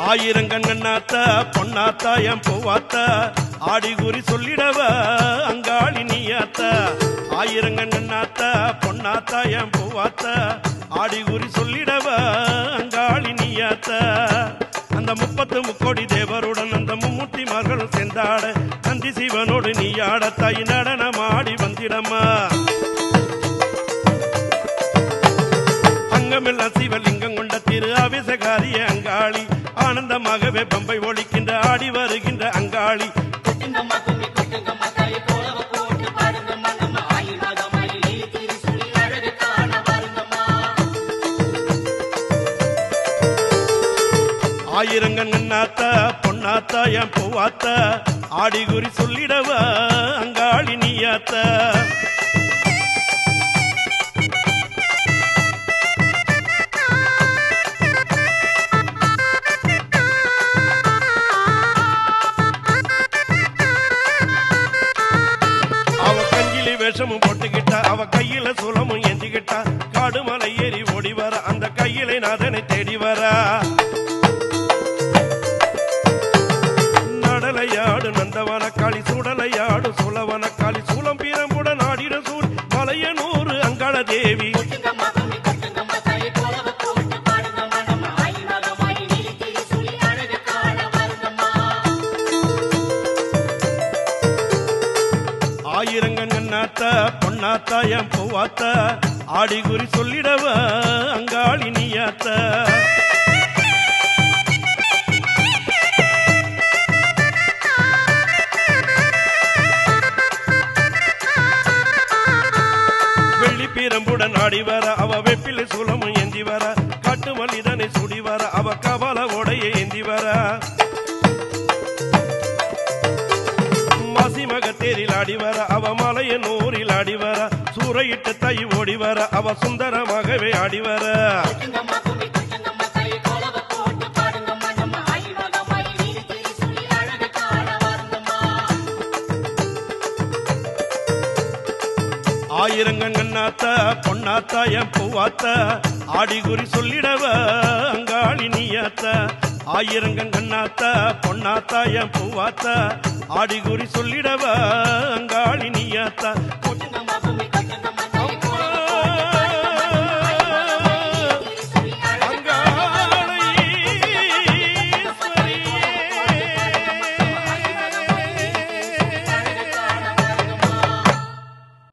ஆயிரங்கண்ணாத்தா பொன்னாத்தா என் பூவாத்தா ஆடி குறி சொல்லிடவ அங்காளி நீயாத்தா. ஆயிரங்கண்ணாத்தா பொன்னாத்தா என் பூவாத்தா ஆடி குறி சொல்லிடவ அங்காளி நீயாத்தா. அந்த 30 முக்கோடி தேவருடன் அந்த மும்மூர்த்திமார்கள் சென்றாட நந்தி சிவனோடு நீயாட தாய் நடனமாடி வந்திடம்மா. அங்கமெல்லாம் சிவலிங்கம் கொண்ட திரு அபிஷகாரிய அங்காளி ஆனந்தமாகவே பம்பை ஒழிக்கின்ற ஆடி வருகின்ற அங்காளி. ஆயிரங்கண்ணாத்தா பொன்னாத்தா என் பூவாத்தா ஆடி குறி சொல்லிடவ அங்காளி நீயாத்தா. வேஷமும் போட்டுக்கிட்டா அவ கையில சுலமும் ஏந்திக்கிட்டா காடு மலை ஏறி ஓடி வர அந்த கையிலை நாதனை தேடி வர. நடலையாடு நந்தவன காளி சுடலையாடு சுலவன காளி சூலம் பீரம்புடன் ஆடிட சூழ் மலையனூறு அங்காள தேவி. ஆயிரங்கண்ணாத்தா பொன்னாத்தா என் பூவாத்தா ஆடி குறி சொல்லிடவ அங்காளி நீயாத்தா. வெள்ளி பீரம்புடன் ஆடி வர அவ வெப்பிலை சூலமும் ஏந்தி வர காட்டு மல்லிதனை சுடி வர அவ கபால உடைய ஏந்தி வர. மகத்தேரில் ஆடி வர அவ மலைய நூறில் ஆடி வர சூறையிட்டு தை ஓடி வர அவ சுந்தரமாகவே ஆடி வர. ஆயிரங்கண்ணாத்தா பொன்னாத்தா என் பூவாத்தா ஆடி குறி சொல்லிடவ அங்காளி நீயாத்தா. ஆயிரங்கண்ணாத்தா பொன்னாத்தா என் பூவாத்தா ஆடி குறி சொல்லிடவ அங்காளி நீயாத்தா.